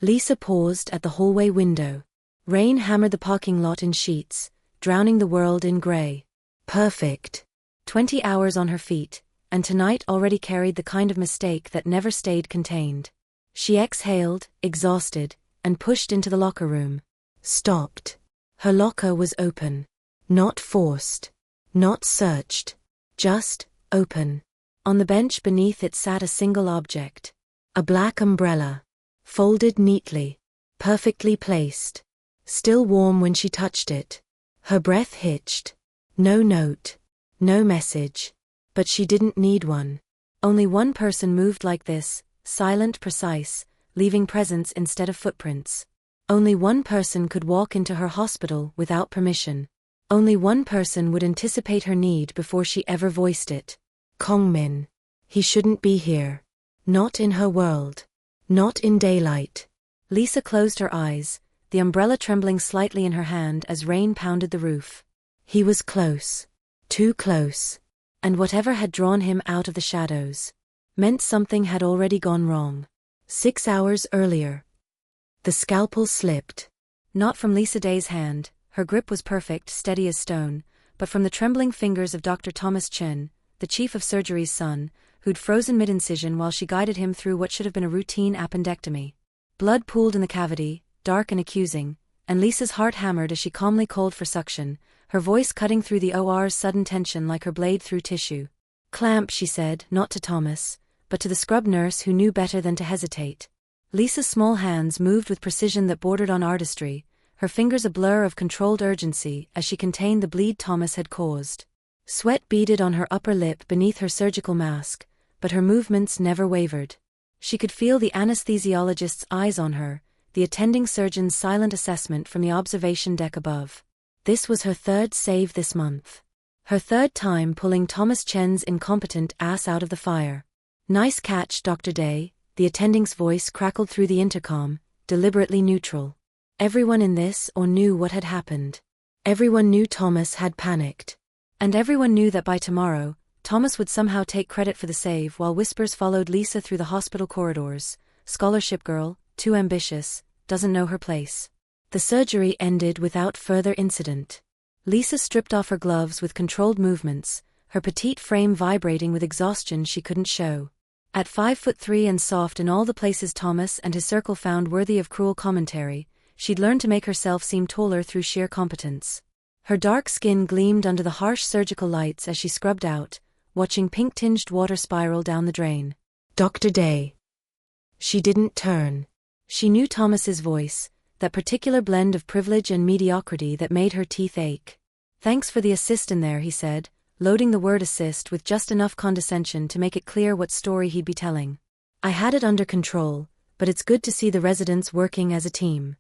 Lisa paused at the hallway window. Rain hammered the parking lot in sheets, drowning the world in gray. Perfect. 20 hours on her feet, and tonight already carried the kind of mistake that never stayed contained. She exhaled, exhausted, and pushed into the locker room. Stopped. Her locker was open. Not forced. Not searched. Just open. On the bench beneath it sat a single object. A black umbrella. Folded neatly. Perfectly placed. Still warm when she touched it. Her breath hitched. No note. No message. But she didn't need one. Only one person moved like this, silent, precise, leaving presence instead of footprints. Only one person could walk into her hospital without permission. Only one person would anticipate her need before she ever voiced it. Kongmin. He shouldn't be here. Not in her world. Not in daylight. Lisa closed her eyes, the umbrella trembling slightly in her hand as rain pounded the roof. He was close. Too close. And whatever had drawn him out of the shadows meant something had already gone wrong. 6 hours earlier. The scalpel slipped. Not from Lisa Day's hand, her grip was perfect, steady as stone, but from the trembling fingers of Dr. Thomas Chen, the chief of surgery's son, who'd frozen mid-incision while she guided him through what should have been a routine appendectomy. Blood pooled in the cavity, dark and accusing, and Lisa's heart hammered as she calmly called for suction, her voice cutting through the OR's sudden tension like her blade through tissue. Clamp, she said, not to Thomas, but to the scrub nurse who knew better than to hesitate. Lisa's small hands moved with precision that bordered on artistry, her fingers a blur of controlled urgency as she contained the bleed Thomas had caused. Sweat beaded on her upper lip beneath her surgical mask, but her movements never wavered. She could feel the anesthesiologist's eyes on her, the attending surgeon's silent assessment from the observation deck above. This was her third save this month. Her third time pulling Thomas Chen's incompetent ass out of the fire. Nice catch, Dr. Day, the attending's voice crackled through the intercom, deliberately neutral. Everyone in this or knew what had happened. Everyone knew Thomas had panicked. And everyone knew that by tomorrow, Thomas would somehow take credit for the save while whispers followed Lisa through the hospital corridors. Scholarship girl, too ambitious, doesn't know her place. The surgery ended without further incident. Lisa stripped off her gloves with controlled movements, her petite frame vibrating with exhaustion she couldn't show. At 5'3" and soft in all the places Thomas and his circle found worthy of cruel commentary, she'd learned to make herself seem taller through sheer competence. Her dark skin gleamed under the harsh surgical lights as she scrubbed out, watching pink-tinged water spiral down the drain. Dr. Day. She didn't turn. She knew Thomas's voice, that particular blend of privilege and mediocrity that made her teeth ache. Thanks for the assist in there, he said, loading the word assist with just enough condescension to make it clear what story he'd be telling. I had it under control, but it's good to see the residents working as a team.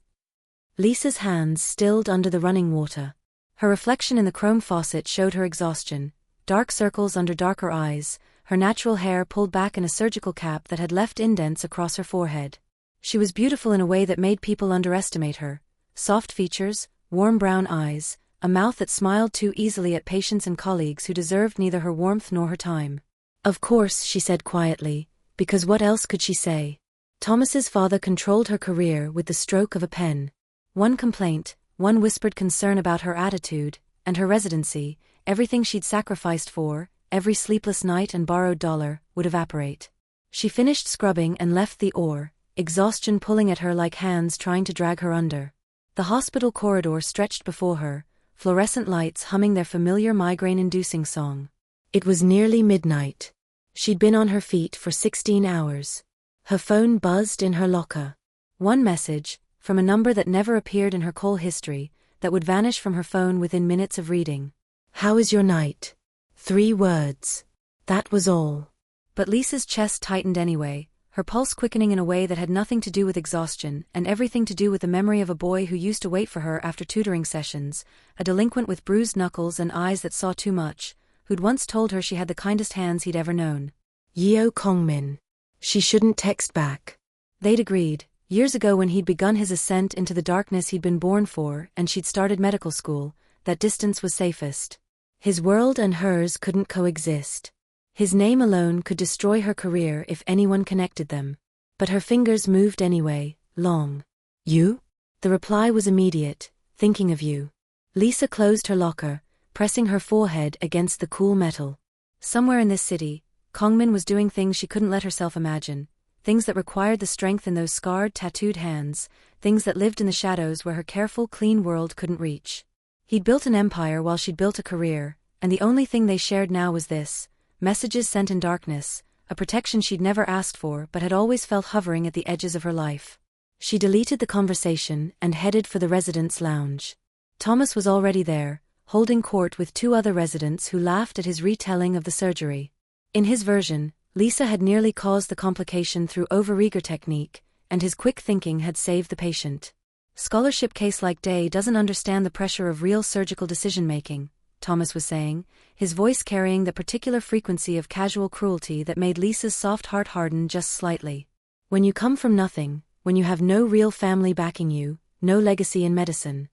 Lisa's hands stilled under the running water. Her reflection in the chrome faucet showed her exhaustion, dark circles under darker eyes, her natural hair pulled back in a surgical cap that had left indents across her forehead. She was beautiful in a way that made people underestimate her. Soft features, warm brown eyes, a mouth that smiled too easily at patients and colleagues who deserved neither her warmth nor her time. Of course, she said quietly, because what else could she say? Thomas's father controlled her career with the stroke of a pen. One complaint, one whispered concern about her attitude, and her residency, everything she'd sacrificed for, every sleepless night and borrowed dollar, would evaporate. She finished scrubbing and left the OR, exhaustion pulling at her like hands trying to drag her under. The hospital corridor stretched before her, fluorescent lights humming their familiar migraine-inducing song. It was nearly midnight. She'd been on her feet for 16 hours. Her phone buzzed in her locker. One message, from a number that never appeared in her call history, that would vanish from her phone within minutes of reading. How is your night? 3 words. That was all. But Lisa's chest tightened anyway, her pulse quickening in a way that had nothing to do with exhaustion and everything to do with the memory of a boy who used to wait for her after tutoring sessions, a delinquent with bruised knuckles and eyes that saw too much, who'd once told her she had the kindest hands he'd ever known. Yeo Kongmin. She shouldn't text back. They'd agreed, years ago when he'd begun his ascent into the darkness he'd been born for and she'd started medical school, that distance was safest. His world and hers couldn't coexist. His name alone could destroy her career if anyone connected them. But her fingers moved anyway, Long. You? The reply was immediate, thinking of you. Lisa closed her locker, pressing her forehead against the cool metal. Somewhere in this city, Kongmin was doing things she couldn't let herself imagine, things that required the strength in those scarred, tattooed hands, things that lived in the shadows where her careful, clean world couldn't reach. He'd built an empire while she'd built a career, and the only thing they shared now was this: messages sent in darkness, a protection she'd never asked for but had always felt hovering at the edges of her life. She deleted the conversation and headed for the residents' lounge. Thomas was already there, holding court with two other residents who laughed at his retelling of the surgery. In his version, Lisa had nearly caused the complication through overeager technique, and his quick thinking had saved the patient. Scholarship case like Day doesn't understand the pressure of real surgical decision-making, Thomas was saying, his voice carrying the particular frequency of casual cruelty that made Lisa's soft heart harden just slightly. When you come from nothing, when you have no real family backing you, no legacy in medicine.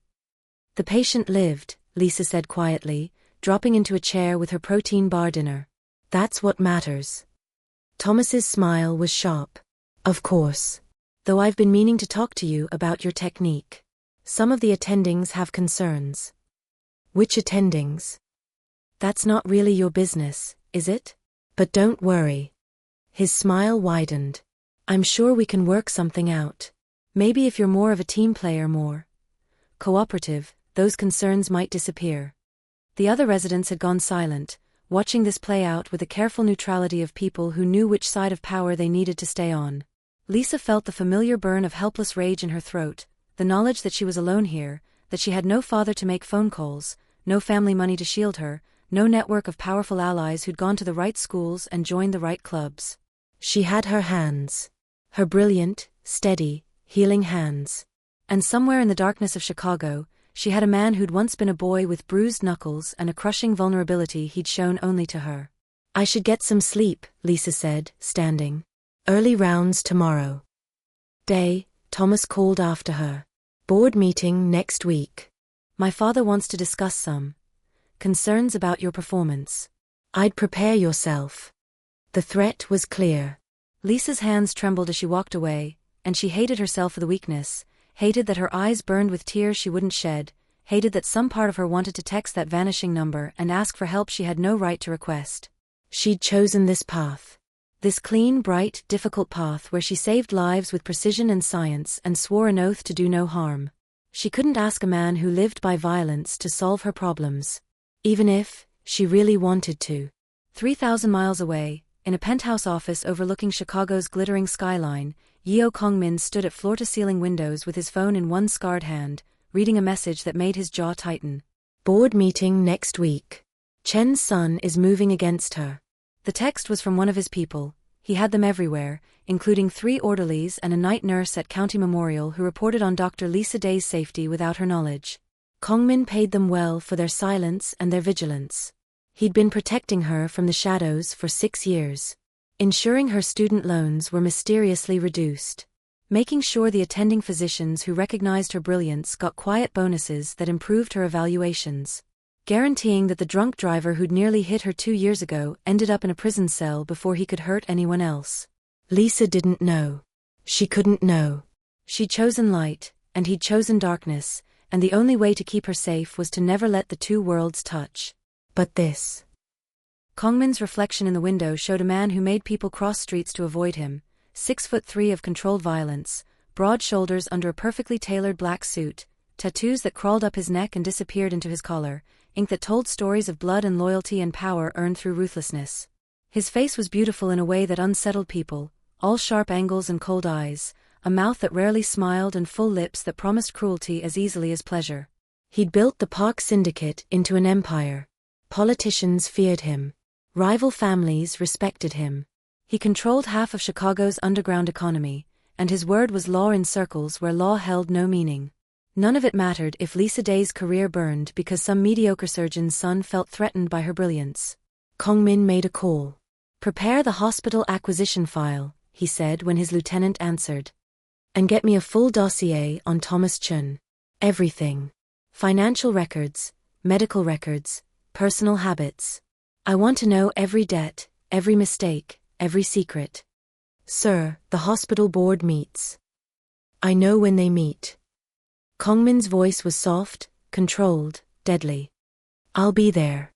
The patient lived, Lisa said quietly, dropping into a chair with her protein bar dinner. That's what matters. Thomas's smile was sharp. Of course. Though I've been meaning to talk to you about your technique. Some of the attendings have concerns. Which attendings? That's not really your business, is it? But don't worry. His smile widened. I'm sure we can work something out. Maybe if you're more of a team player, more cooperative, those concerns might disappear. The other residents had gone silent, watching this play out with the careful neutrality of people who knew which side of power they needed to stay on. Lisa felt the familiar burn of helpless rage in her throat, the knowledge that she was alone here, that she had no father to make phone calls, no family money to shield her, no network of powerful allies who'd gone to the right schools and joined the right clubs. She had her hands. Her brilliant, steady, healing hands. And somewhere in the darkness of Chicago, she had a man who'd once been a boy with bruised knuckles and a crushing vulnerability he'd shown only to her. I should get some sleep, Lisa said, standing. Early rounds tomorrow. Day, Thomas called after her. Board meeting next week. My father wants to discuss some concerns about your performance. I'd prepare yourself. The threat was clear. Lisa's hands trembled as she walked away, and she hated herself for the weakness, hated that her eyes burned with tears she wouldn't shed, hated that some part of her wanted to text that vanishing number and ask for help she had no right to request. She'd chosen this path. This clean, bright, difficult path where she saved lives with precision and science and swore an oath to do no harm. She couldn't ask a man who lived by violence to solve her problems. Even if she really wanted to. 3,000 miles away, in a penthouse office overlooking Chicago's glittering skyline, Yeo Kongmin stood at floor-to-ceiling windows with his phone in one scarred hand, reading a message that made his jaw tighten. Board meeting next week. Chen's son is moving against her. The text was from one of his people. He had them everywhere, including 3 orderlies and a night nurse at County Memorial who reported on Dr. Lisa Day's safety without her knowledge. Kongmin paid them well for their silence and their vigilance. He'd been protecting her from the shadows for 6 years. Ensuring her student loans were mysteriously reduced. Making sure the attending physicians who recognized her brilliance got quiet bonuses that improved her evaluations. Guaranteeing that the drunk driver who'd nearly hit her 2 years ago ended up in a prison cell before he could hurt anyone else. Lisa didn't know. She couldn't know. She'd chosen light, and he'd chosen darkness, and the only way to keep her safe was to never let the two worlds touch. But this. Kongmin's reflection in the window showed a man who made people cross streets to avoid him, 6'3" of controlled violence, broad shoulders under a perfectly tailored black suit, tattoos that crawled up his neck and disappeared into his collar, ink that told stories of blood and loyalty and power earned through ruthlessness. His face was beautiful in a way that unsettled people, all sharp angles and cold eyes, a mouth that rarely smiled and full lips that promised cruelty as easily as pleasure. He'd built the Park Syndicate into an empire. Politicians feared him. Rival families respected him. He controlled half of Chicago's underground economy, and his word was law in circles where law held no meaning. None of it mattered if Lisa Day's career burned because some mediocre surgeon's son felt threatened by her brilliance. Kongmin made a call. "Prepare the hospital acquisition file," he said when his lieutenant answered. "And get me a full dossier on Thomas Chun. Everything. Financial records, medical records, personal habits. I want to know every debt, every mistake, every secret." "Sir, the hospital board meets." I know when they meet. Kongmin's voice was soft, controlled, deadly. I'll be there.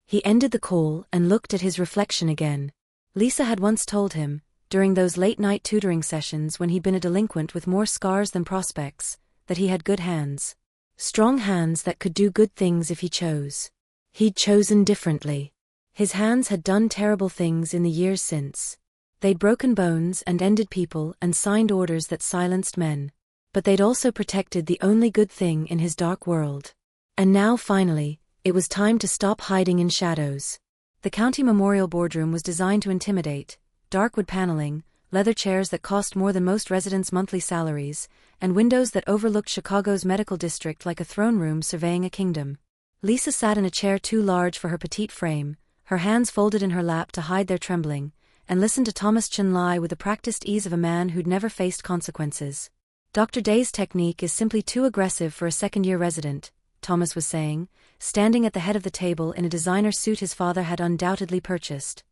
He ended the call and looked at his reflection again. Lisa had once told him, during those late-night tutoring sessions when he'd been a delinquent with more scars than prospects, that he had good hands. Strong hands that could do good things if he chose. He'd chosen differently. His hands had done terrible things in the years since. They'd broken bones and ended people and signed orders that silenced men. But they'd also protected the only good thing in his dark world. And now, finally, it was time to stop hiding in shadows. The county memorial boardroom was designed to intimidate. Dark wood paneling, leather chairs that cost more than most residents' monthly salaries, and windows that overlooked Chicago's medical district like a throne room surveying a kingdom. Lisa sat in a chair too large for her petite frame, her hands folded in her lap to hide their trembling, and listened to Thomas Chin lie with the practiced ease of a man who'd never faced consequences. Dr. Day's technique is simply too aggressive for a second-year resident, Thomas was saying, standing at the head of the table in a designer suit his father had undoubtedly purchased.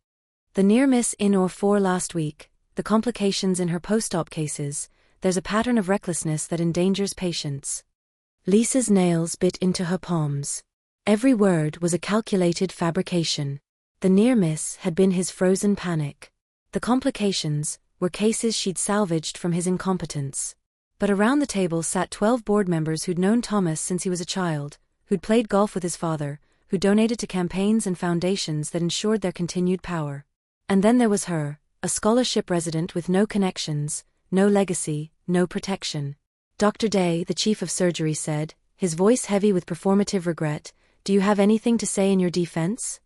The near miss in or for last week, the complications in her post-op cases, there's a pattern of recklessness that endangers patients. Lisa's nails bit into her palms. Every word was a calculated fabrication. The near miss had been his frozen panic. The complications were cases she'd salvaged from his incompetence. But around the table sat 12 board members who'd known Thomas since he was a child, who'd played golf with his father, who donated to campaigns and foundations that ensured their continued power. And then there was her, a scholarship resident with no connections, no legacy, no protection. Dr. Day, the chief of surgery, said, his voice heavy with performative regret, "Do you have anything to say in your defense?"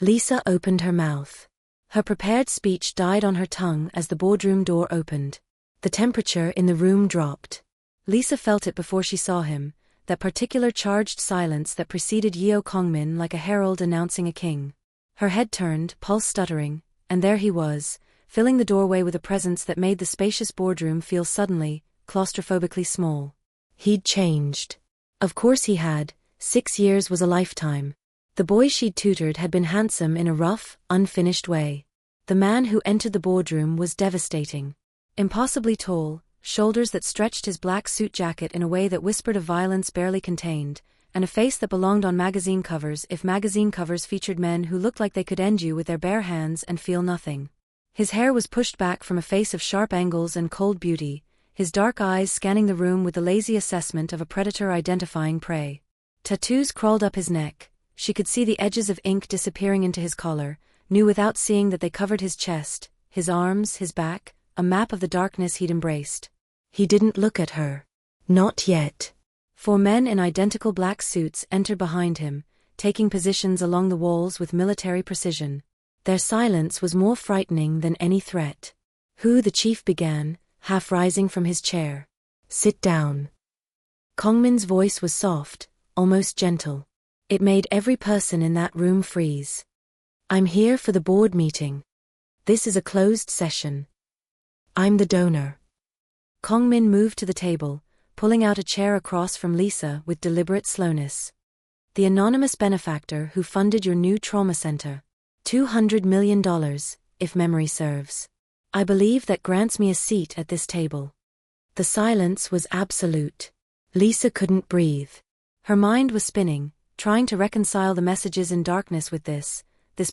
Lisa opened her mouth. Her prepared speech died on her tongue as the boardroom door opened. The temperature in the room dropped. Lisa felt it before she saw him, that particular charged silence that preceded Yeo Kongmin like a herald announcing a king. Her head turned, pulse stuttering, and there he was, filling the doorway with a presence that made the spacious boardroom feel suddenly, claustrophobically small. He'd changed. Of course he had. 6 years was a lifetime. The boy she'd tutored had been handsome in a rough, unfinished way. The man who entered the boardroom was devastating. Impossibly tall, shoulders that stretched his black suit jacket in a way that whispered of violence barely contained, and a face that belonged on magazine covers if magazine covers featured men who looked like they could end you with their bare hands and feel nothing. His hair was pushed back from a face of sharp angles and cold beauty, his dark eyes scanning the room with the lazy assessment of a predator identifying prey. Tattoos crawled up his neck. She could see the edges of ink disappearing into his collar, knew without seeing that they covered his chest, his arms, his back, a map of the darkness he'd embraced. He didn't look at her. Not yet. 4 men in identical black suits entered behind him, taking positions along the walls with military precision. Their silence was more frightening than any threat. "Who?" the chief began, half rising from his chair. "Sit down." Kongmin's voice was soft, almost gentle. It made every person in that room freeze. "I'm here for the board meeting. This is a closed session. I'm the donor." Kongmin moved to the table, pulling out a chair across from Lisa with deliberate slowness. "The anonymous benefactor who funded your new trauma center. $200 million, if memory serves. I believe that grants me a seat at this table." The silence was absolute. Lisa couldn't breathe. Her mind was spinning, trying to reconcile the messages in darkness with this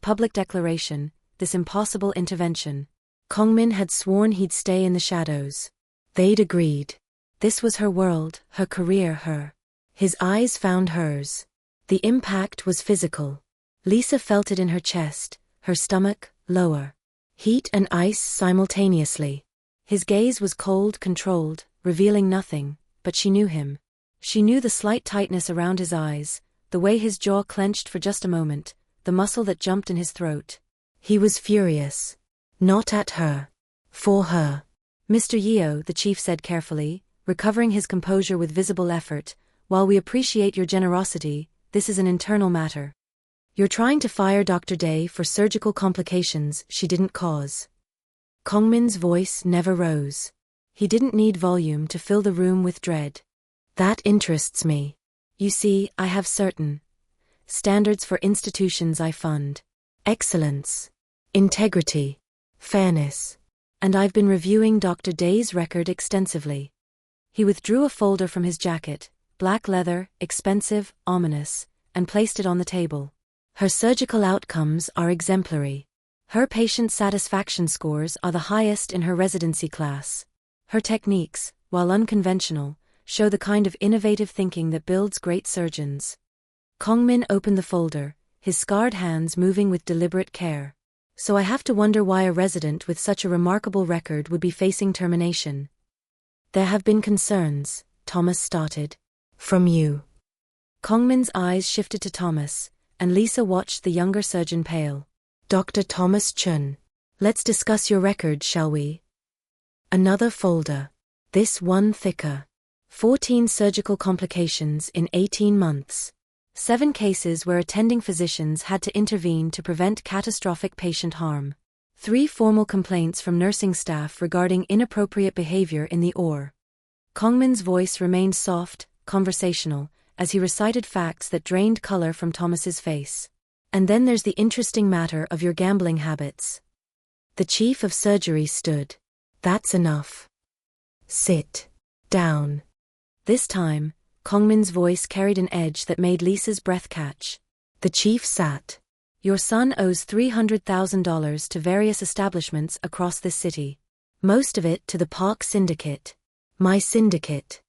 public declaration, this impossible intervention. Kongmin had sworn he'd stay in the shadows. They'd agreed. This was her world, her career, her. His eyes found hers. The impact was physical. Lisa felt it in her chest, her stomach, lower. Heat and ice simultaneously. His gaze was cold, controlled, revealing nothing, but she knew him. She knew the slight tightness around his eyes, the way his jaw clenched for just a moment, the muscle that jumped in his throat. He was furious. Not at her. For her. "Mr. Yeo," the chief said carefully, recovering his composure with visible effort, "while we appreciate your generosity, this is an internal matter. You're trying to fire Dr. Day for surgical complications she didn't cause." Kongmin's voice never rose. He didn't need volume to fill the room with dread. "That interests me. You see, I have certain standards for institutions I fund. Excellence. Integrity. Fairness. And I've been reviewing Dr. Day's record extensively. He withdrew a folder from his jacket, black leather, expensive, ominous, and placed it on the table. Her surgical outcomes are exemplary. Her patient satisfaction scores are the highest in her residency class. Her techniques, while unconventional, show the kind of innovative thinking that builds great surgeons. Kongmin opened the folder, his scarred hands moving with deliberate care. So I have to wonder why a resident with such a remarkable record would be facing termination. There have been concerns, Thomas started. From you. Kongmin's eyes shifted to Thomas, and Lisa watched the younger surgeon pale. Dr. Thomas Chun. Let's discuss your record, shall we? Another folder. This one thicker. 14 surgical complications in 18 months. 7 cases where attending physicians had to intervene to prevent catastrophic patient harm. 3 formal complaints from nursing staff regarding inappropriate behavior in the OR. Kongmin's voice remained soft, conversational, as he recited facts that drained color from Thomas's face. And then there's the interesting matter of your gambling habits. The chief of surgery stood. That's enough. Sit down. This time, Kongmin's voice carried an edge that made Lisa's breath catch. The chief sat. Your son owes $300,000 to various establishments across this city. Most of it to the Park Syndicate. My syndicate.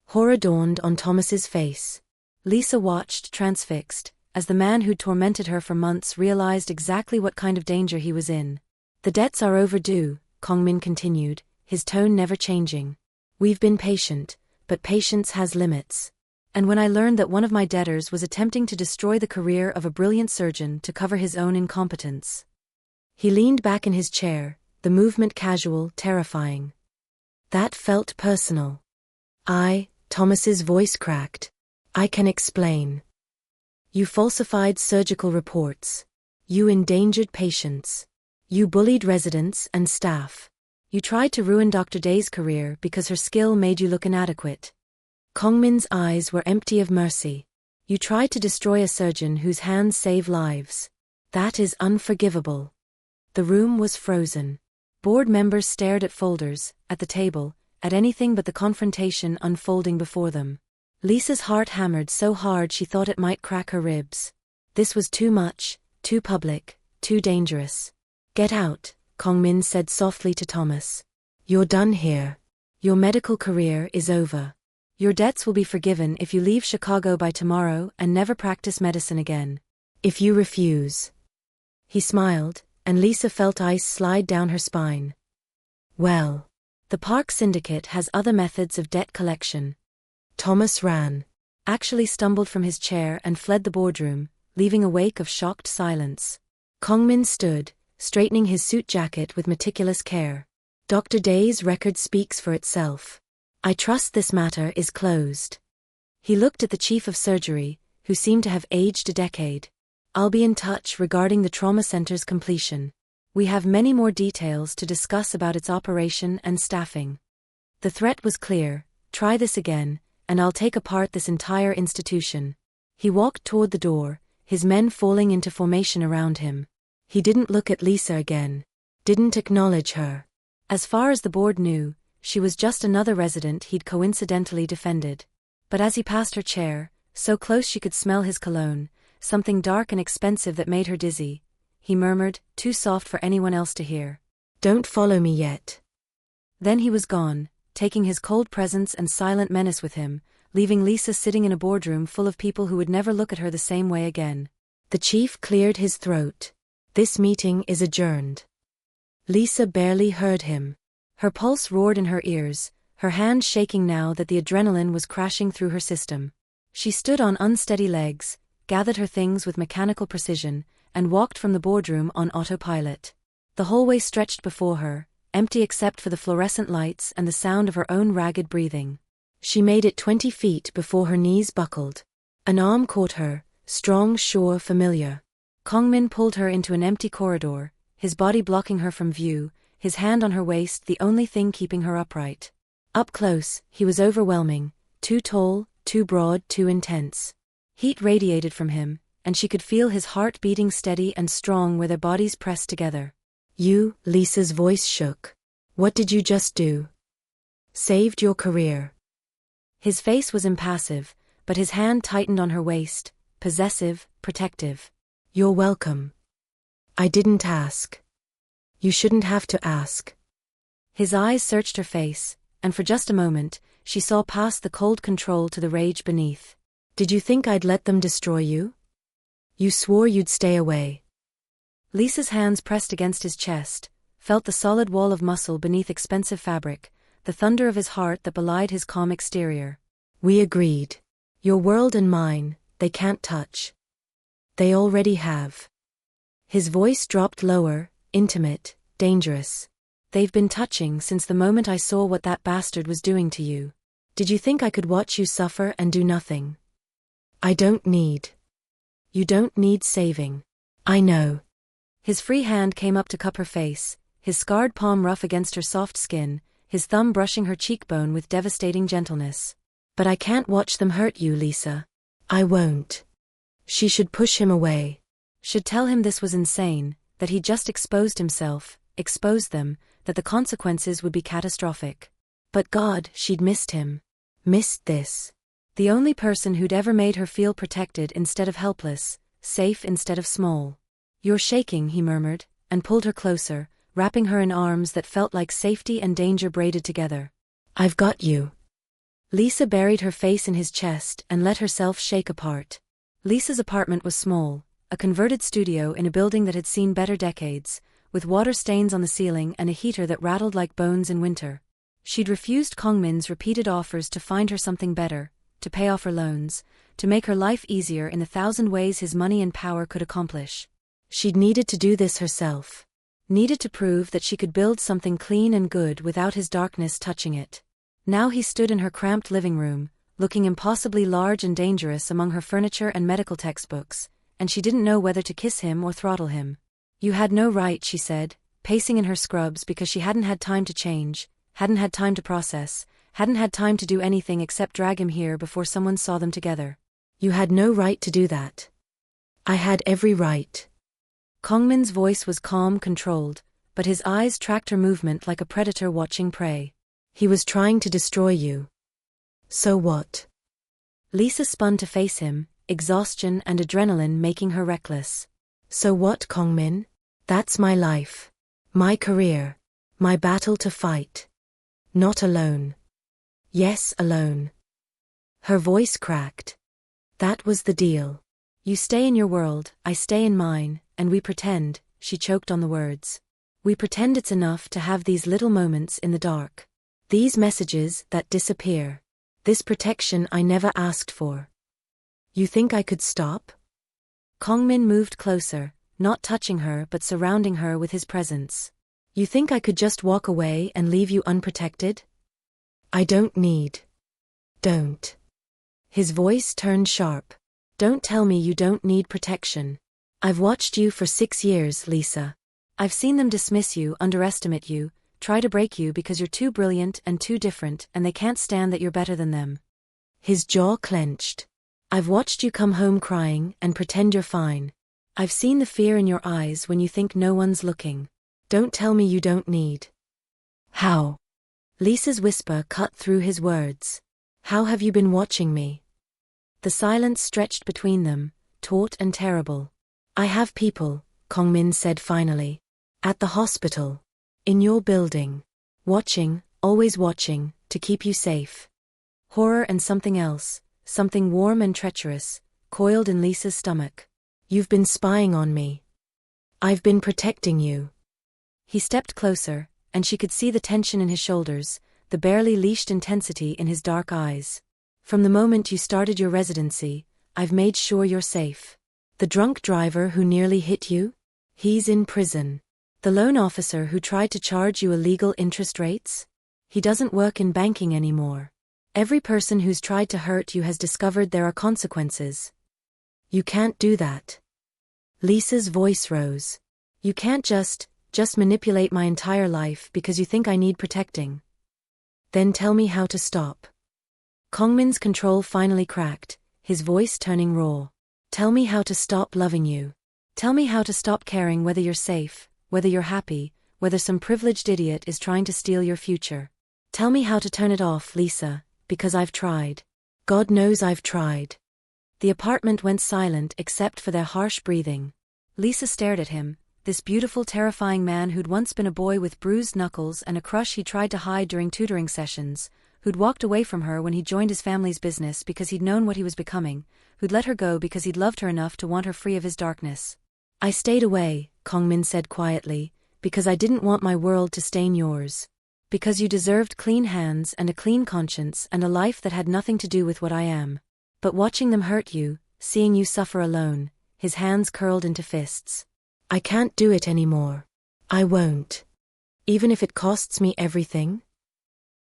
Horror dawned on Thomas's face. Lisa watched, transfixed, as the man who'd tormented her for months realized exactly what kind of danger he was in. The debts are overdue, Kongmin continued, his tone never changing. We've been patient, but patience has limits. And when I learned that one of my debtors was attempting to destroy the career of a brilliant surgeon to cover his own incompetence. He leaned back in his chair, the movement casual, terrifying. That felt personal. Thomas's voice cracked. I can explain. You falsified surgical reports. You endangered patients. You bullied residents and staff. You tried to ruin Dr. Day's career because her skill made you look inadequate. Kongmin's eyes were empty of mercy. You tried to destroy a surgeon whose hands save lives. That is unforgivable. The room was frozen. Board members stared at folders, at the table, at anything but the confrontation unfolding before them. Lisa's heart hammered so hard she thought it might crack her ribs. This was too much, too public, too dangerous. Get out, Kongmin said softly to Thomas. You're done here. Your medical career is over. Your debts will be forgiven if you leave Chicago by tomorrow and never practice medicine again. If you refuse. He smiled, and Lisa felt ice slide down her spine. Well, the Park Syndicate has other methods of debt collection. Thomas ran, actually stumbled from his chair and fled the boardroom, leaving a wake of shocked silence. Kongmin stood, straightening his suit jacket with meticulous care. Dr. Day's record speaks for itself. I trust this matter is closed. He looked at the chief of surgery, who seemed to have aged a decade. I'll be in touch regarding the trauma center's completion. We have many more details to discuss about its operation and staffing. The threat was clear: try this again, and I'll take apart this entire institution. He walked toward the door, his men falling into formation around him. He didn't look at Lisa again. Didn't acknowledge her. As far as the board knew, she was just another resident he'd coincidentally defended. But as he passed her chair, so close she could smell his cologne, something dark and expensive that made her dizzy, he murmured, too soft for anyone else to hear. Don't follow me yet. Then he was gone, taking his cold presence and silent menace with him, leaving Lisa sitting in a boardroom full of people who would never look at her the same way again. The chief cleared his throat. This meeting is adjourned. Lisa barely heard him. Her pulse roared in her ears, her hands shaking now that the adrenaline was crashing through her system. She stood on unsteady legs, gathered her things with mechanical precision, and walked from the boardroom on autopilot. The hallway stretched before her, empty except for the fluorescent lights and the sound of her own ragged breathing. She made it 20 feet before her knees buckled. An arm caught her, strong, sure, familiar. Kongmin pulled her into an empty corridor, his body blocking her from view, his hand on her waist the only thing keeping her upright. Up close, he was overwhelming, too tall, too broad, too intense. Heat radiated from him, and she could feel his heart beating steady and strong where their bodies pressed together. Lisa's voice shook. What did you just do? Saved your career. His face was impassive, but his hand tightened on her waist, possessive, protective. "You're welcome. I didn't ask. You shouldn't have to ask." His eyes searched her face, and for just a moment, she saw past the cold control to the rage beneath. "Did you think I'd let them destroy you? You swore you'd stay away." Lisa's hands pressed against his chest, felt the solid wall of muscle beneath expensive fabric, the thunder of his heart that belied his calm exterior. "We agreed. Your world and mine, they can't touch. They already have." His voice dropped lower, intimate, dangerous. "They've been touching since the moment I saw what that bastard was doing to you. Did you think I could watch you suffer and do nothing? I don't need. You don't need saving. I know." His free hand came up to cup her face, his scarred palm rough against her soft skin, his thumb brushing her cheekbone with devastating gentleness. "But I can't watch them hurt you, Lisa. I won't." She should push him away. Should tell him this was insane, that he'd just exposed himself, exposed them, that the consequences would be catastrophic. But God, she'd missed him. Missed this. The only person who'd ever made her feel protected instead of helpless, safe instead of small. "You're shaking," he murmured, and pulled her closer, wrapping her in arms that felt like safety and danger braided together. "I've got you." Lisa buried her face in his chest and let herself shake apart. Lisa's apartment was small, a converted studio in a building that had seen better decades, with water stains on the ceiling and a heater that rattled like bones in winter. She'd refused Kongmin's repeated offers to find her something better, to pay off her loans, to make her life easier in the 1,000 ways his money and power could accomplish. She'd needed to do this herself. Needed to prove that she could build something clean and good without his darkness touching it. Now he stood in her cramped living room, looking impossibly large and dangerous among her furniture and medical textbooks, and she didn't know whether to kiss him or throttle him. "You had no right," she said, pacing in her scrubs because she hadn't had time to change, hadn't had time to process, hadn't had time to do anything except drag him here before someone saw them together. "You had no right to do that." "I had every right." Kongmin's voice was calm, controlled, but his eyes tracked her movement like a predator watching prey. "He was trying to destroy you. So what?" Lisa spun to face him, exhaustion and adrenaline making her reckless. "So what, Kongmin? That's my life. My career. My battle to fight. Not alone. Yes, alone." Her voice cracked. "That was the deal. You stay in your world, I stay in mine, and we pretend," she choked on the words. "We pretend it's enough to have these little moments in the dark. These messages that disappear. This protection I never asked for. You think I could stop?" Kongmin moved closer, not touching her but surrounding her with his presence. "You think I could just walk away and leave you unprotected? I don't need. Don't." His voice turned sharp. "Don't tell me you don't need protection. I've watched you for 6 years, Lisa. I've seen them dismiss you, underestimate you, try to break you because you're too brilliant and too different and they can't stand that you're better than them." His jaw clenched. "I've watched you come home crying and pretend you're fine. I've seen the fear in your eyes when you think no one's looking. Don't tell me you don't need." "How?" Lisa's whisper cut through his words. "How have you been watching me?" The silence stretched between them, taut and terrible. "I have people," Kongmin said finally. "At the hospital. In your building. Watching, always watching, to keep you safe." Horror and something else, something warm and treacherous, coiled in Lisa's stomach. "You've been spying on me. I've been protecting you." He stepped closer, and she could see the tension in his shoulders, the barely leashed intensity in his dark eyes. "From the moment you started your residency, I've made sure you're safe. The drunk driver who nearly hit you? He's in prison. The loan officer who tried to charge you illegal interest rates? He doesn't work in banking anymore. Every person who's tried to hurt you has discovered there are consequences. You can't do that." Lisa's voice rose. "You can't just manipulate my entire life because you think I need protecting. Then tell me how to stop." Kongmin's control finally cracked, his voice turning raw. "Tell me how to stop loving you. Tell me how to stop caring whether you're safe, whether you're happy, whether some privileged idiot is trying to steal your future. Tell me how to turn it off, Lisa, because I've tried. God knows I've tried. The apartment went silent except for their harsh breathing. Lisa stared at him, this beautiful, terrifying man who'd once been a boy with bruised knuckles and a crush he tried to hide during tutoring sessions, who'd walked away from her when he joined his family's business because he'd known what he was becoming, who'd let her go because he'd loved her enough to want her free of his darkness. I stayed away, Kongmin said quietly, because I didn't want my world to stain yours. Because you deserved clean hands and a clean conscience and a life that had nothing to do with what I am. But watching them hurt you, seeing you suffer alone, his hands curled into fists. I can't do it anymore. I won't. Even if it costs me everything?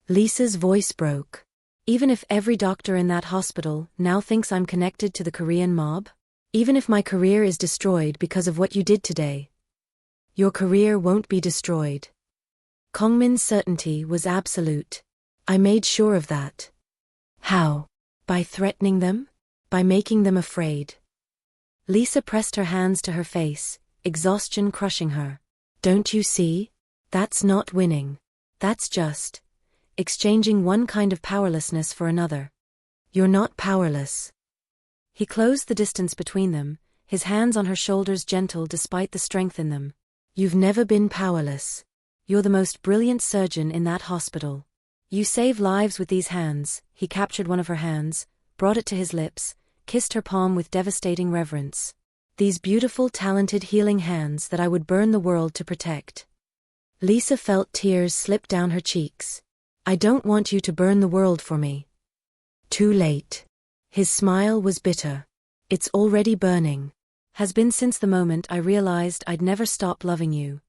Lisa's voice broke. Even if every doctor in that hospital now thinks I'm connected to the Korean mob? Even if my career is destroyed because of what you did today? Your career won't be destroyed. Kongmin's certainty was absolute. I made sure of that. How? By threatening them? By making them afraid? Lisa pressed her hands to her face, exhaustion crushing her. Don't you see? That's not winning. That's just exchanging one kind of powerlessness for another. You're not powerless. He closed the distance between them, his hands on her shoulders gentle despite the strength in them. You've never been powerless. You're the most brilliant surgeon in that hospital. You save lives with these hands. He captured one of her hands, brought it to his lips, kissed her palm with devastating reverence. These beautiful, talented, healing hands that I would burn the world to protect. Lisa felt tears slip down her cheeks. I don't want you to burn the world for me. Too late. His smile was bitter. It's already burning. Has been since the moment I realized I'd never stop loving you.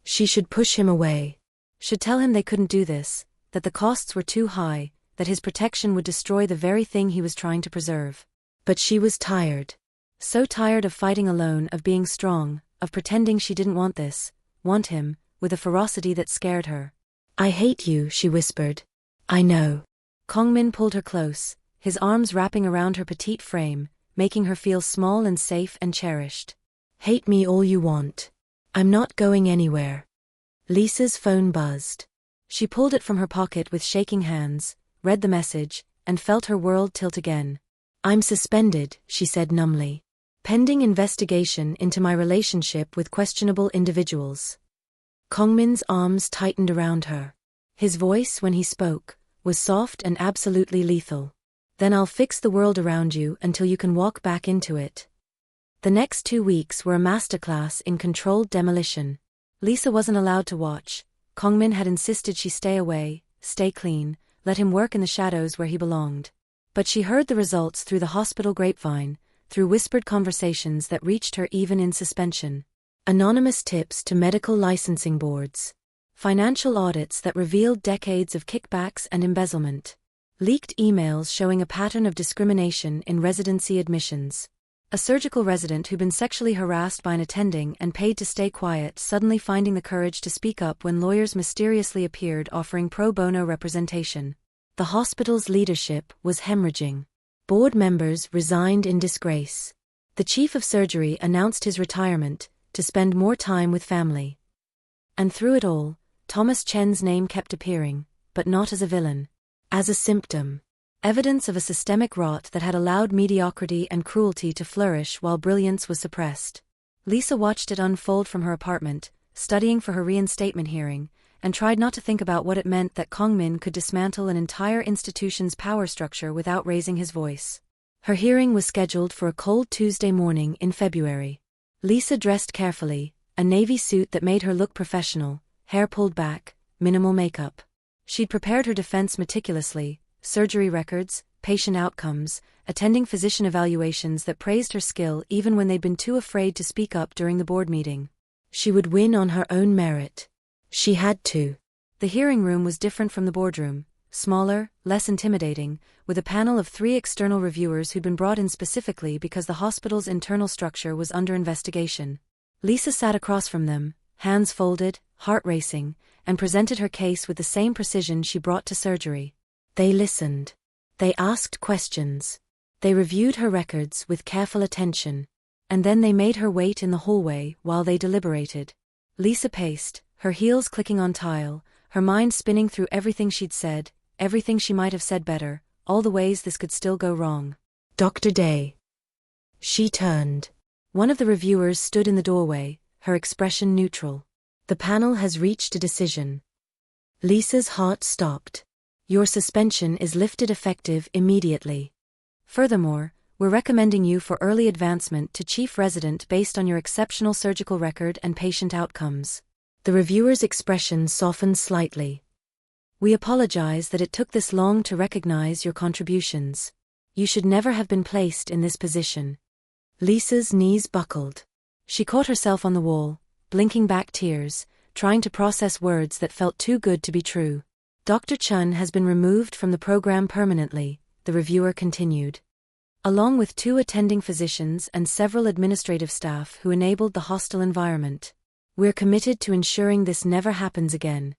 She should push him away. Should tell him they couldn't do this, that the costs were too high, that his protection would destroy the very thing he was trying to preserve. But she was tired. So tired of fighting alone, of being strong, of pretending she didn't want this, want him, with a ferocity that scared her. I hate you, she whispered. I know. Kongmin pulled her close, his arms wrapping around her petite frame, making her feel small and safe and cherished. Hate me all you want. I'm not going anywhere. Lisa's phone buzzed. She pulled it from her pocket with shaking hands, read the message, and felt her world tilt again. I'm suspended, she said numbly. Pending investigation into my relationship with questionable individuals. Kongmin's arms tightened around her. His voice, when he spoke, was soft and absolutely lethal. Then I'll fix the world around you until you can walk back into it. The next 2 weeks were a masterclass in controlled demolition. Lisa wasn't allowed to watch. Kongmin had insisted she stay away, stay clean, let him work in the shadows where he belonged. But she heard the results through the hospital grapevine, through whispered conversations that reached her even in suspension. Anonymous tips to medical licensing boards. Financial audits that revealed decades of kickbacks and embezzlement. Leaked emails showing a pattern of discrimination in residency admissions. A surgical resident who'd been sexually harassed by an attending and paid to stay quiet suddenly finding the courage to speak up when lawyers mysteriously appeared offering pro bono representation. The hospital's leadership was hemorrhaging. Board members resigned in disgrace. The chief of surgery announced his retirement, to spend more time with family. And through it all, Thomas Chen's name kept appearing, but not as a villain. As a symptom. Evidence of a systemic rot that had allowed mediocrity and cruelty to flourish while brilliance was suppressed. Lisa watched it unfold from her apartment, studying for her reinstatement hearing, and tried not to think about what it meant that Kongmin could dismantle an entire institution's power structure without raising his voice. Her hearing was scheduled for a cold Tuesday morning in February. Lisa dressed carefully, a navy suit that made her look professional, hair pulled back, minimal makeup. She'd prepared her defense meticulously, surgery records, patient outcomes, attending physician evaluations that praised her skill even when they'd been too afraid to speak up during the board meeting. She would win on her own merit. She had to. The hearing room was different from the boardroom, smaller, less intimidating, with a panel of 3 external reviewers who'd been brought in specifically because the hospital's internal structure was under investigation. Lisa sat across from them, hands folded, heart racing, and presented her case with the same precision she brought to surgery. They listened. They asked questions. They reviewed her records with careful attention. And then they made her wait in the hallway while they deliberated. Lisa paced, her heels clicking on tile, her mind spinning through everything she'd said, everything she might have said better, all the ways this could still go wrong. Dr. Day. She turned. One of the reviewers stood in the doorway, her expression neutral. The panel has reached a decision. Lisa's heart stopped. Your suspension is lifted effective immediately. Furthermore, we're recommending you for early advancement to chief resident based on your exceptional surgical record and patient outcomes. The reviewer's expression softened slightly. We apologize that it took this long to recognize your contributions. You should never have been placed in this position. Lisa's knees buckled. She caught herself on the wall, blinking back tears, trying to process words that felt too good to be true. Dr. Chun has been removed from the program permanently, the reviewer continued. Along with 2 attending physicians and several administrative staff who enabled the hostile environment. We're committed to ensuring this never happens again.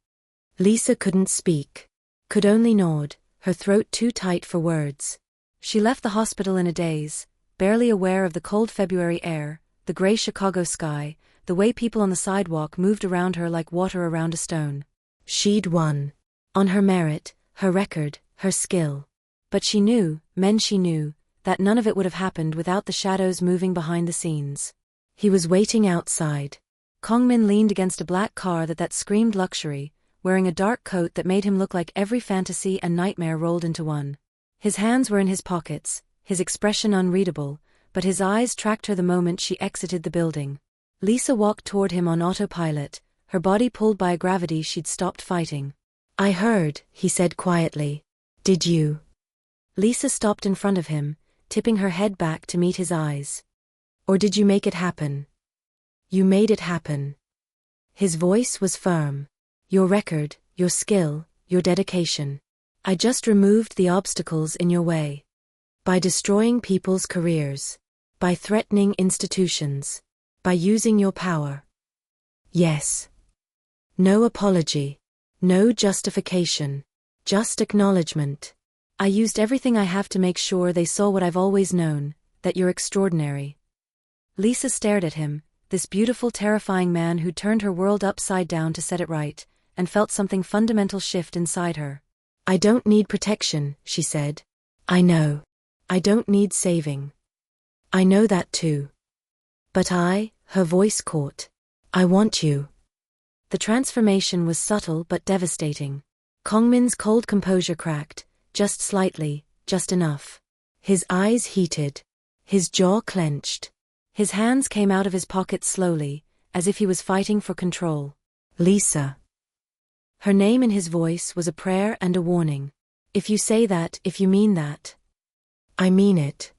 Lisa couldn't speak. Could only nod, her throat too tight for words. She left the hospital in a daze, barely aware of the cold February air, the gray Chicago sky, the way people on the sidewalk moved around her like water around a stone. She'd won. On her merit, her record, her skill. But she knew, that none of it would have happened without the shadows moving behind the scenes. He was waiting outside. Kongmin leaned against a black car that screamed luxury, wearing a dark coat that made him look like every fantasy and nightmare rolled into one. His hands were in his pockets, his expression unreadable, but his eyes tracked her the moment she exited the building. Lisa walked toward him on autopilot, her body pulled by a gravity she'd stopped fighting. I heard, he said quietly. Did you? Lisa stopped in front of him, tipping her head back to meet his eyes. Or did you make it happen? You made it happen. His voice was firm. Your record, your skill, your dedication. I just removed the obstacles in your way. By destroying people's careers. By threatening institutions. By using your power. Yes. No apology. No justification. Just acknowledgement. I used everything I have to make sure they saw what I've always known, that you're extraordinary. Lisa stared at him, this beautiful, terrifying man who turned her world upside down to set it right, and felt something fundamental shift inside her. I don't need protection, she said. I know. I don't need saving. I know that too. But her voice caught. I want you. The transformation was subtle but devastating. Kongmin's cold composure cracked, just slightly, just enough. His eyes heated. His jaw clenched. His hands came out of his pockets slowly, as if he was fighting for control. Lisa. Her name in his voice was a prayer and a warning. If you say that, if you mean that. I mean it.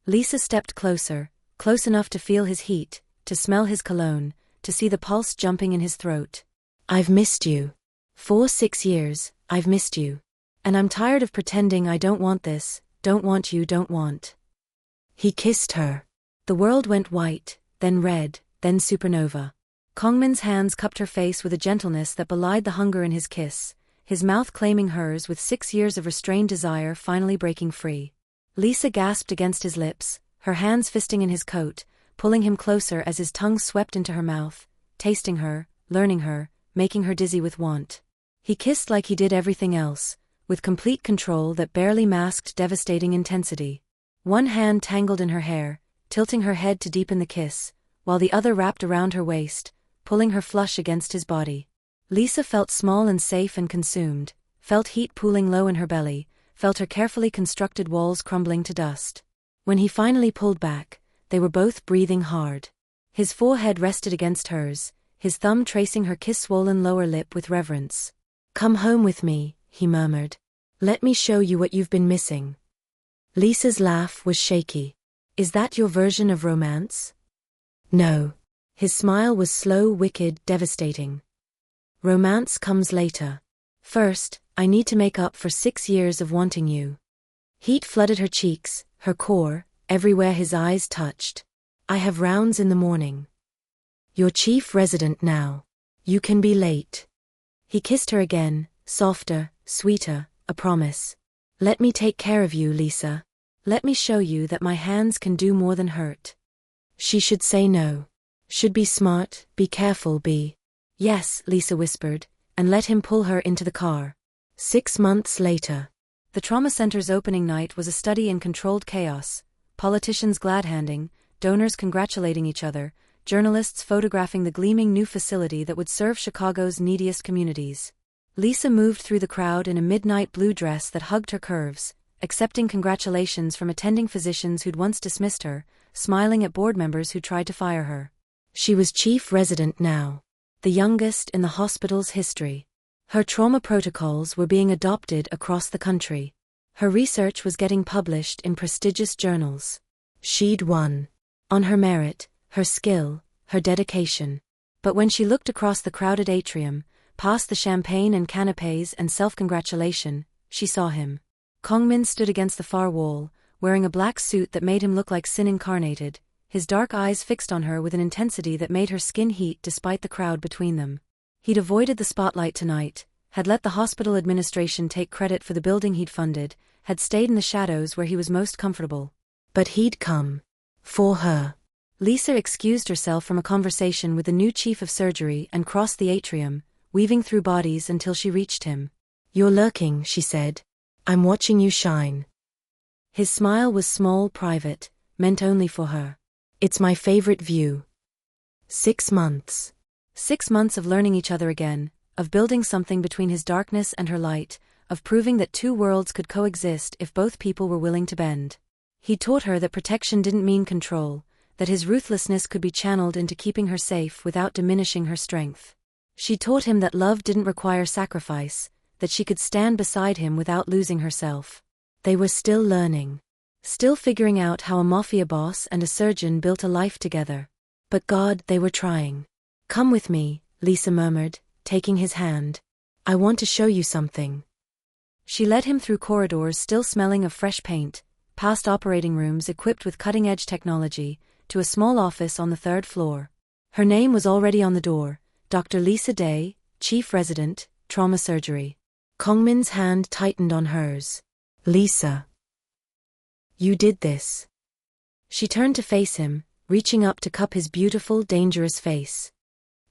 Lisa stepped closer, close enough to feel his heat, to smell his cologne, to see the pulse jumping in his throat. I've missed you. For 6 years, I've missed you. And I'm tired of pretending I don't want this, don't want you, don't want. He kissed her. The world went white, then red, then supernova. Kongmin's hands cupped her face with a gentleness that belied the hunger in his kiss, his mouth claiming hers with 6 years of restrained desire finally breaking free. Lisa gasped against his lips, her hands fisting in his coat, pulling him closer as his tongue swept into her mouth, tasting her, learning her, making her dizzy with want. He kissed like he did everything else, with complete control that barely masked devastating intensity. One hand tangled in her hair, tilting her head to deepen the kiss, while the other wrapped around her waist, pulling her flush against his body. Lisa felt small and safe and consumed, felt heat pooling low in her belly, felt her carefully constructed walls crumbling to dust. When he finally pulled back, they were both breathing hard. His forehead rested against hers, his thumb tracing her kiss-swollen lower lip with reverence. Come home with me, he murmured. Let me show you what you've been missing. Lisa's laugh was shaky. Is that your version of romance? No. His smile was slow, wicked, devastating. Romance comes later. First, I need to make up for 6 years of wanting you. Heat flooded her cheeks, her core, everywhere his eyes touched. I have rounds in the morning. You're chief resident now. You can be late. He kissed her again, softer, sweeter, a promise. Let me take care of you, Lisa. Let me show you that my hands can do more than hurt. She should say no. Should be smart, be careful, be. Yes, Lisa whispered, and let him pull her into the car. 6 months later. The trauma center's opening night was a study in controlled chaos, politicians glad-handing, donors congratulating each other, journalists photographing the gleaming new facility that would serve Chicago's neediest communities. Lisa moved through the crowd in a midnight blue dress that hugged her curves, accepting congratulations from attending physicians who'd once dismissed her, smiling at board members who tried to fire her. She was chief resident now, the youngest in the hospital's history. Her trauma protocols were being adopted across the country. Her research was getting published in prestigious journals. She'd won. On her merit, her skill, her dedication. But when she looked across the crowded atrium, past the champagne and canapes and self-congratulation, she saw him. Kongmin stood against the far wall, wearing a black suit that made him look like sin incarnated, his dark eyes fixed on her with an intensity that made her skin heat despite the crowd between them. He'd avoided the spotlight tonight, had let the hospital administration take credit for the building he'd funded, had stayed in the shadows where he was most comfortable. But he'd come. For her. Lisa excused herself from a conversation with the new chief of surgery and crossed the atrium, weaving through bodies until she reached him. "You're lurking," she said. "I'm watching you shine." His smile was small, private, meant only for her. "It's my favorite view." 6 months. 6 months of learning each other again, of building something between his darkness and her light, of proving that two worlds could coexist if both people were willing to bend. He taught her that protection didn't mean control, that his ruthlessness could be channeled into keeping her safe without diminishing her strength. She taught him that love didn't require sacrifice, that she could stand beside him without losing herself. They were still learning. Still figuring out how a mafia boss and a surgeon built a life together. But God, they were trying. "Come with me," Lisa murmured, taking his hand. "I want to show you something." She led him through corridors still smelling of fresh paint, past operating rooms equipped with cutting-edge technology, to a small office on the 3rd floor. Her name was already on the door, Dr. Lisa Day, Chief Resident, Trauma Surgery. Kongmin's hand tightened on hers. "Lisa. You did this." She turned to face him, reaching up to cup his beautiful, dangerous face.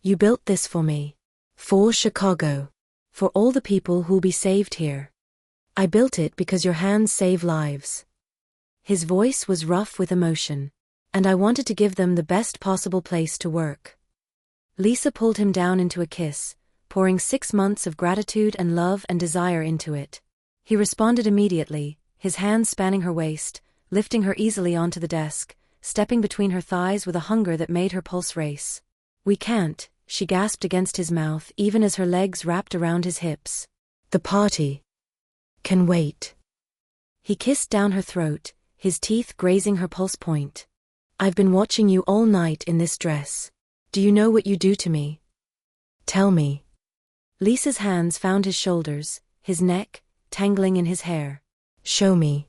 "You built this for me. For Chicago. For all the people who'll be saved here. I built it because your hands save lives." His voice was rough with emotion. "And I wanted to give them the best possible place to work." Lisa pulled him down into a kiss, pouring 6 months of gratitude and love and desire into it. He responded immediately, his hands spanning her waist, lifting her easily onto the desk, stepping between her thighs with a hunger that made her pulse race. "We can't," she gasped against his mouth even as her legs wrapped around his hips. "The party can wait." He kissed down her throat, his teeth grazing her pulse point. "I've been watching you all night in this dress. Do you know what you do to me? Tell me." Lisa's hands found his shoulders, his neck, tangling in his hair. "Show me."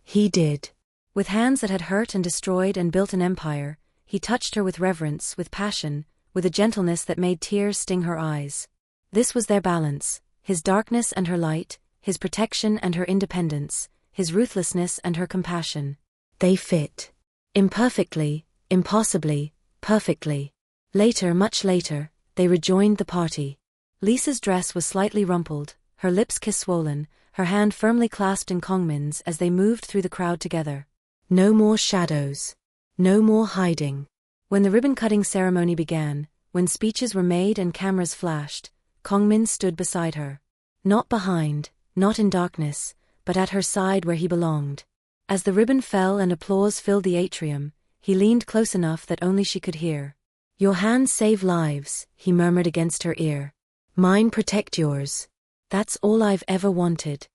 He did. With hands that had hurt and destroyed and built an empire, he touched her with reverence, with passion, with a gentleness that made tears sting her eyes. This was their balance, his darkness and her light, his protection and her independence, his ruthlessness and her compassion. They fit. Imperfectly, impossibly, perfectly. Later, much later, they rejoined the party. Lisa's dress was slightly rumpled, her lips kiss-swollen, her hand firmly clasped in Kongmin's as they moved through the crowd together. No more shadows. No more hiding. When the ribbon-cutting ceremony began, when speeches were made and cameras flashed, Kongmin stood beside her. Not behind, not in darkness, but at her side where he belonged. As the ribbon fell and applause filled the atrium, he leaned close enough that only she could hear. "Your hands save lives," he murmured against her ear. "Mine protect yours. That's all I've ever wanted."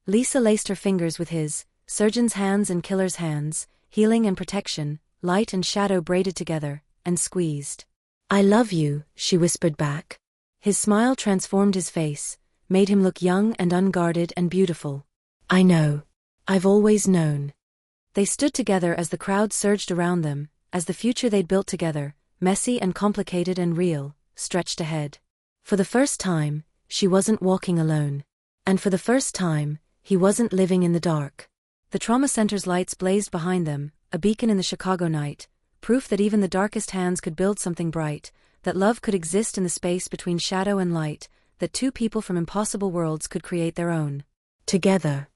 Lisa laced her fingers with his, surgeon's hands and killer's hands, healing and protection, light and shadow braided together, and squeezed. "I love you," she whispered back. His smile transformed his face, made him look young and unguarded and beautiful. "I know. I've always known." They stood together as the crowd surged around them, as the future they'd built together, messy and complicated and real, stretched ahead. For the first time, she wasn't walking alone. And for the first time, he wasn't living in the dark. The trauma center's lights blazed behind them, a beacon in the Chicago night, proof that even the darkest hands could build something bright, that love could exist in the space between shadow and light, that two people from impossible worlds could create their own. Together.